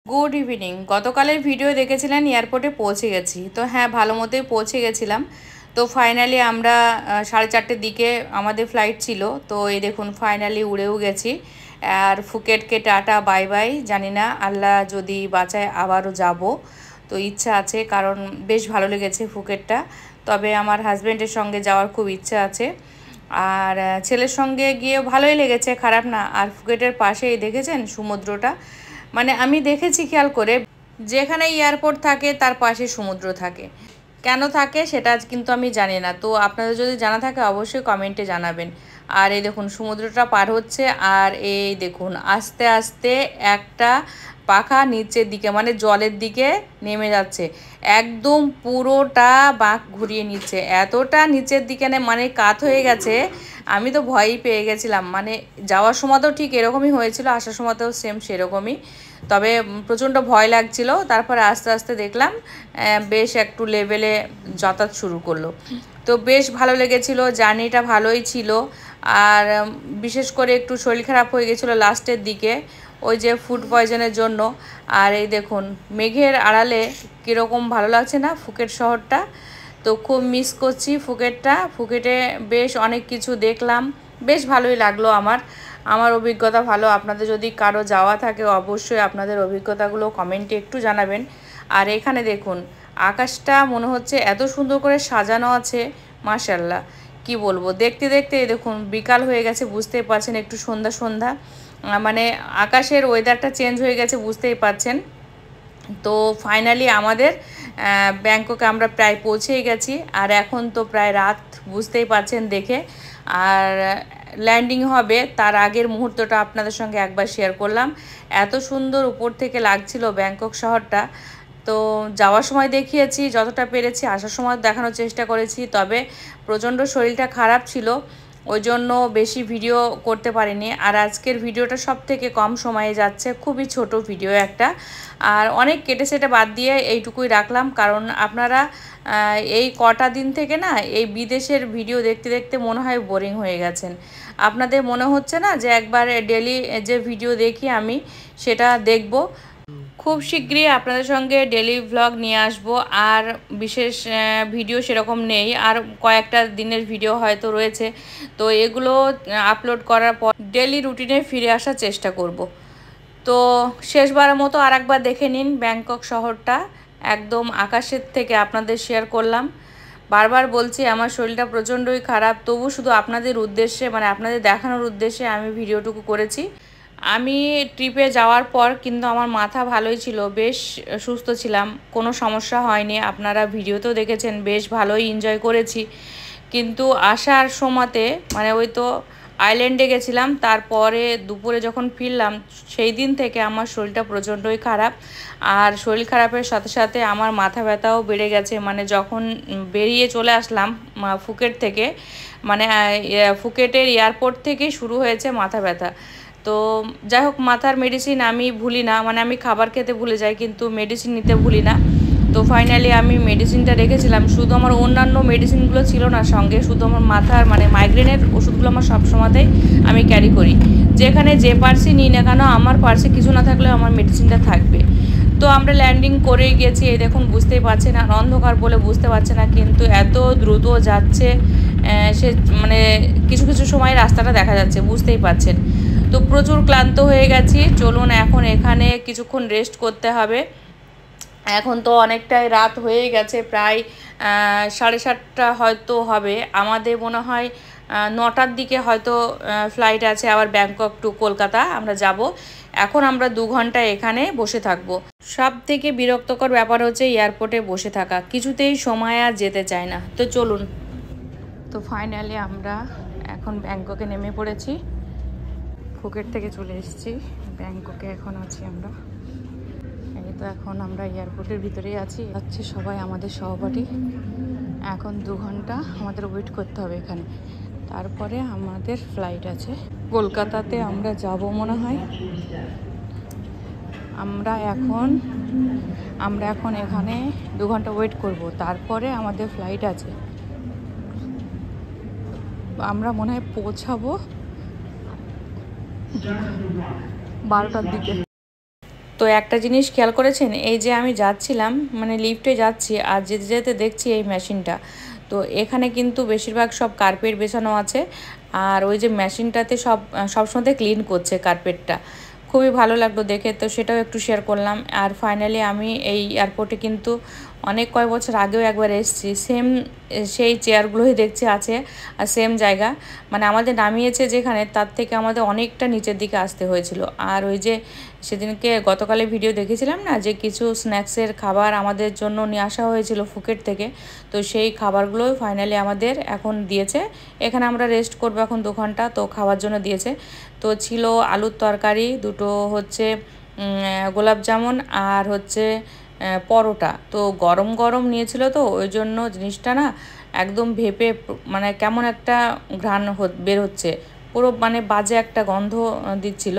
Good evening. গতকালের video দেখেছিলেন এয়ারপোর্টে পৌঁছে গেছি। তো হ্যাঁ, ভালো মতোই পৌঁছে গেছিলাম। তো ফাইনালি আমরা 4:30-র দিকে আমাদের ফ্লাইট ছিল। তো এই দেখুন ফাইনালি উড়েও গেছি। আর ফুকেটকে টাটা বাই বাই। জানি না আল্লাহ যদি বাঁচায় আবারও যাব, তো ইচ্ছা আছে, কারণ বেশ ভালো লেগেছে ফুকেটটা। তবে আমার হাজব্যান্ডের সঙ্গে যাওয়ার খুব ইচ্ছা আছে। আর ছেলের সঙ্গে গিয়েও ভালোই লেগেছে, খারাপ না। আর ফুকেটের পাশেই দেখেছেন সমুদ্রটা, মানে আমি দেখেছি খেয়াল করে, যেখানে এয়ারপোর্ট থাকে তার পাশে সমুদ্র থাকে। কেন থাকে সেটা কিন্তু আমি জানি না। তো আপনাদের যদি জানা থাকে অবশ্যই কমেন্টে জানাবেন। আর এই দেখুন সমুদ্রটা পার হচ্ছে, আর এই দেখুন আস্তে আস্তে একটা পাখা নিচের দিকে মানে জলের দিকে নেমে যাচ্ছে, একদম পুরোটা বাঁক ঘুরিয়ে নিচ্ছে, এতটা নিচের দিকে মানে কাত হয়ে গেছে। আমি তো ভয়ই পেয়ে গেছিলাম, মানে যাওয়ার সময়তেও ঠিক এরকমই হয়েছিল, আসার সময়তেও সেম সেরকমই। তবে প্রচণ্ড ভয় লাগছিল। তারপরে আস্তে আস্তে দেখলাম বেশ একটু লেভেলে যাতায়াত শুরু করলো। তো বেশ ভালো লেগেছিল, জার্নিটা ভালোই ছিল। আর বিশেষ করে একটু শরীর খারাপ হয়ে গেছিলো লাস্টের দিকে, ওই যে ফুড পয়জনের জন্য। আর এই দেখুন মেঘের আড়ালে কীরকম ভালো লাগছে না ফুকেট শহরটা। তো খুব মিস করছি ফুকেটটা। ফুকেটে বেশ অনেক কিছু দেখলাম, বেশ ভালোই লাগলো আমার অভিজ্ঞতা ভালো। আপনাদের যদি কারো যাওয়া থাকে অবশ্যই আপনাদের অভিজ্ঞতাগুলো কমেন্টে একটু জানাবেন। আর এখানে দেখুন আকাশটা মনে হচ্ছে এত সুন্দর করে সাজানো আছে, মাশাআল্লাহ কি বলবো। দেখতে দেখতে দেখুন বিকাল হয়ে গেছে, বুঝতেই পারছেন, একটু সন্ধ্যা সন্ধ্যা, মানে আকাশের ওয়েদারটা চেঞ্জ হয়ে গেছে, বুঝতেই পারছেন। তো ফাইনালি আমাদের ব্যাংককে আমরা প্রায় পৌঁছেই গেছি। আর এখন তো প্রায় রাত, বুঝতেই পারছেন দেখে। আর ল্যান্ডিং হবে তার আগের মুহূর্তটা আপনাদের সঙ্গে একবার শেয়ার করলাম। এত সুন্দর উপর থেকে লাগছিল ব্যাংকক শহরটা। তো যাওয়ার সময় দেখিয়েছি যতটা পেরেছি, আসার সময় দেখানোর চেষ্টা করেছি। তবে প্রচণ্ড শরীরটা খারাপ ছিল, ওই জন্য বেশি ভিডিও করতে পারিনি। আর আজকের ভিডিওটা সব থেকে কম সময়ে যাচ্ছে, খুবই ছোট ভিডিও একটা। আর অনেক কেটে সেটে বাদ দিয়ে এইটুকুই রাখলাম, কারণ আপনারা এই কটা দিন থেকে না এই বিদেশের ভিডিও দেখতে দেখতে মনে হয় বোরিং হয়ে গেছেন। আপনাদের মনে হচ্ছে না যে একবার ডেলি যে ভিডিও দেখি আমি সেটা দেখব। খুব শীঘ্রই আপনাদের সঙ্গে ডেলি ভ্লগ নিয়ে আসব। আর বিশেষ ভিডিও সেরকম নেই, আর কয়েকটা দিনের ভিডিও হয়তো রয়েছে। তো এগুলো আপলোড করার পর ডেলি রুটিনে ফিরে আসার চেষ্টা করব। তো শেষবারের মতো আর একবার দেখে নিন ব্যাংকক শহরটা, একদম আকাশের থেকে আপনাদের শেয়ার করলাম। বারবার বলছি আমার শরীরটা প্রচণ্ডই খারাপ, তবু শুধু আপনাদের উদ্দেশ্যে, মানে আপনাদের দেখানোর উদ্দেশ্যে আমি ভিডিওটুকু করেছি। আমি ট্রিপে যাওয়ার পর কিন্তু আমার মাথা ভালোই ছিল, বেশ সুস্থ ছিলাম, কোনো সমস্যা হয়নি। আপনারা ভিডিওতেও দেখেছেন বেশ ভালোই এনজয় করেছি। কিন্তু আসার সময়তে মানে ওই তো আইল্যান্ডে গেছিলাম, তারপরে দুপুরে যখন ফিরলাম সেই দিন থেকে আমার শরীরটা প্রচণ্ডই খারাপ। আর শরীর খারাপের সাথে সাথে আমার মাথা ব্যথাও বেড়ে গেছে। মানে যখন বেরিয়ে চলে আসলাম ফুকেট থেকে, মানে ফুকেটের এয়ারপোর্ট থেকেই শুরু হয়েছে মাথা ব্যথা। তো যাই হোক, মাথার মেডিসিন আমি ভুলি না, মানে আমি খাবার খেতে ভুলে যাই কিন্তু মেডিসিন নিতে ভুলি না। তো ফাইনালি আমি মেডিসিনটা রেখেছিলাম, শুধু আমার অন্যান্য মেডিসিনগুলো ছিল না সঙ্গে, শুধু আমার মাথার মানে মাইগ্রেনের ওষুধগুলো আমার সব সময়তেই আমি ক্যারি করি। যেখানে যে পার্সই নিই না কেন আমার পার্সে কিছু না থাকলেও আমার মেডিসিনটা থাকবে। তো আমরা ল্যান্ডিং করে গেছি, এই দেখুন বুঝতেই পারছেন, আর অন্ধকার বলে বুঝতে পারছে না, কিন্তু এত দ্রুত যাচ্ছে সে, মানে কিছু কিছু সময় রাস্তাটা দেখা যাচ্ছে, বুঝতেই পারছেন। তো প্রচুর ক্লান্ত হয়ে গেছি, চলুন এখন এখানে কিছুক্ষণ রেস্ট করতে হবে। এখন তো অনেকটাই রাত হয়ে গেছে, প্রায় 7:30 হয়তো হবে। আমাদের মনে হয় 9টার দিকে হয়তো ফ্লাইট আছে আবার ব্যাংকক টু কলকাতা আমরা যাব। এখন আমরা 2 ঘন্টা এখানে বসে থাকব। সব থেকে বিরক্তকর ব্যাপার হচ্ছে এয়ারপোর্টে বসে থাকা, কিছুতেই সময় আর যেতে চায় না। তো চলুন। তো ফাইনালি আমরা এখন ব্যাংককে নেমে পড়েছি, ফুকেট থেকে চলে এসেছি ব্যাংককে, এখন আছি আমরা। এই তো এখন আমরা এয়ারপোর্টের ভিতরেই আছি, যাচ্ছে সবাই আমাদের সহপাঠী। এখন 2 ঘন্টা আমাদের ওয়েট করতে হবে এখানে, তারপরে আমাদের ফ্লাইট আছে কলকাতাতে আমরা যাব মনে হয়। আমরা এখন এখানে 2 ঘন্টা ওয়েট করব, তারপরে আমাদের ফ্লাইট আছে। আমরা মনে হয় পৌঁছাবো 12টার দিকে। তো একটা জিনিস খেয়াল করেছেন, এই যে আমি যাচ্ছিলাম মানে লিফটে যাচ্ছি আর যেতে যেতে দেখছি এই মেশিনটা, তো এখানে কিন্তু বেশিরভাগ সব কার্পেট বেছানো আছে আর ওই যে মেশিনটাতে সবসময় ক্লিন করছে কার্পেটটা। খুবই ভালো লাগলো দেখে, তো সেটাও একটু শেয়ার করলাম। আর ফাইনালি আমি এই এয়ারপোর্টে কিন্তু অনেক কয়েক বছর আগেও একবার এসেছি, সেম সেই চেয়ারগুলোই দেখছি আছে আর সেম জায়গা, মানে আমাদের নামিয়েছে যেখানে তার থেকে আমাদের অনেকটা নিচের দিকে আসতে হয়েছিল। আর ওই যে সেদিনকে গতকালে ভিডিও দেখেছিলাম না যে কিছু স্ন্যাক্সের খাবার আমাদের জন্য নিয়ে আসা হয়েছিল ফুকেট থেকে, তো সেই খাবারগুলোই ফাইনালি আমাদের এখন দিয়েছে। এখানে আমরা রেস্ট করবো এখন 2 ঘন্টা, তো খাওয়ার জন্য দিয়েছে। তো ছিল আলুর তরকারি, দুটো হচ্ছে গোলাপ জামুন আর হচ্ছে পরোটা। তো গরম গরম নিয়েছিল, তো ওই জন্য জিনিসটা না একদম ভেপে মানে কেমন একটা ঘ্রাণ বের হচ্ছে, পুরো মানে বাজে একটা গন্ধ দিচ্ছিল।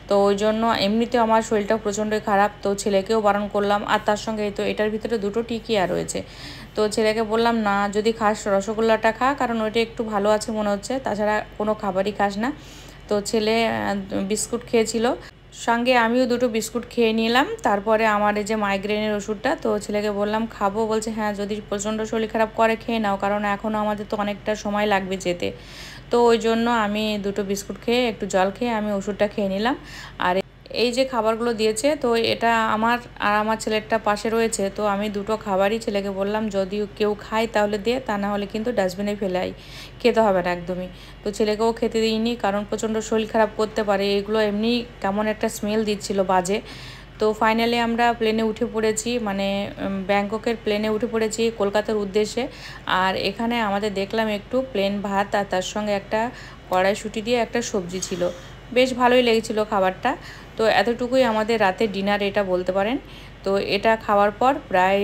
তো ওই জন্য এমনিতেও আমার শরীরটা প্রচণ্ডই খারাপ, তো ছেলেকেও বারণ করলাম। আর তার সঙ্গে তো এটার ভিতরে 2টো টিকিয়া রয়েছে, তো ছেলেকে বললাম না যদি খাস রসগোল্লাটা খা, কারণ ওইটা একটু ভালো আছে মনে হচ্ছে, তাছাড়া কোনো খাবারই খাস না। তো ছেলে বিস্কুট খেয়েছিল, সঙ্গে আমিও 2টো বিস্কুট খেয়ে নিলাম। তারপরে আমার এই যে মাইগ্রেনের ওষুধটা, তো ছেলেকে বললাম খাবো, বলছে হ্যাঁ যদি প্রচণ্ড শরীর খারাপ করে খেয়ে নাও, কারণ এখনও আমাদের তো অনেকটা সময় লাগবে যেতে। তো ওই জন্য আমি 2টো বিস্কুট খেয়ে একটু জল খেয়ে আমি ওষুধটা খেয়ে নিলাম। আর এই যে খাবারগুলো দিয়েছে, তো এটা আমার আর আমার ছেলেরটা পাশে রয়েছে, তো আমি 2টো খাবারই ছেলেকে বললাম যদি কেউ খায় তাহলে দে, তা না হলে কিন্তু ডাস্টবিনে ফেলাই, খেতে হবে না একদমই। তো ছেলেকেও খেতে দিইনি, কারণ প্রচণ্ড শরীর খারাপ করতে পারে এগুলো, এমনি কেমন একটা স্মেল দিচ্ছিল বাজে। তো ফাইনালি আমরা প্লেনে উঠে পড়েছি, মানে ব্যাংককের প্লেনে উঠে পড়েছি কলকাতার উদ্দেশ্যে। আর এখানে আমাদের দেখলাম একটু প্লেন ভাত আর তার সঙ্গে একটা কড়াইশুঁটি দিয়ে একটা সবজি ছিল, বেশ ভালোই লেগেছিলো খাবারটা। তো এতটুকুই আমাদের রাতের ডিনার এটা বলতে পারেন। তো এটা খাওয়ার পর প্রায়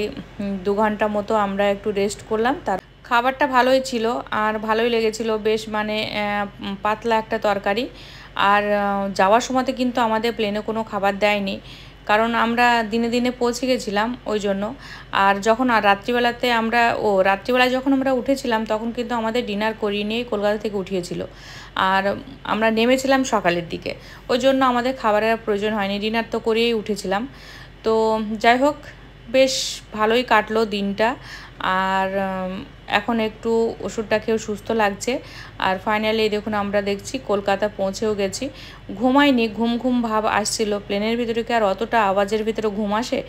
2 ঘন্টা মতো আমরা একটু রেস্ট করলাম। তার খাবারটা ভালোই ছিল আর ভালোই লেগেছিল, বেশ মানে পাতলা একটা তরকারি। আর যাওয়ার সময়তে কিন্তু আমাদের প্লেনে কোনো খাবার দেয়নি, কারণ আমরা দিনে দিনে পৌঁছে গেছিলাম ওই জন্য। আর যখন রাত্রিবেলাতে রাত্রিবেলায় যখন আমরা উঠেছিলাম তখন কিন্তু আমাদের ডিনার করিয়ে নিয়েই কলকাতা থেকে উঠিয়েছিল, আর আমরা নেমেছিলাম সকালের দিকে, ওই জন্য আমাদের খাবারের প্রয়োজন হয়নি, ডিনার তো করেই উঠেছিলাম। তো যাই হোক, বেশ ভালোই কাটলো দিনটা। আর এখন একটু ওষুধটা খেয়েও সুস্থ লাগছে। আর ফাইনালি দেখুন আমরা দেখছি কলকাতা পৌঁছেও গেছি। ঘুমাইনি, ঘুম ঘুম ভাব আসছিল, প্লেনের ভিতরে কি আর অতটা আওয়াজের ভিতরে ঘুম আসে।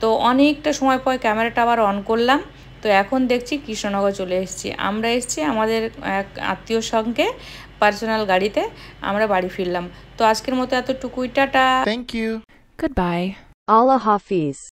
তো অনেকটা সময় পর ক্যামেরাটা আবার অন করলাম, তো এখন দেখছি কৃষ্ণনগর চলে এসেছি। আমরা এসেছি আমাদের এক আত্মীয়র সঙ্গে পার্সোনাল গাড়িতে, আমরা বাড়ি ফিরলাম। তো আজকের মতো এতটুকুই, tata, thank you, good bye, Allah Hafiz.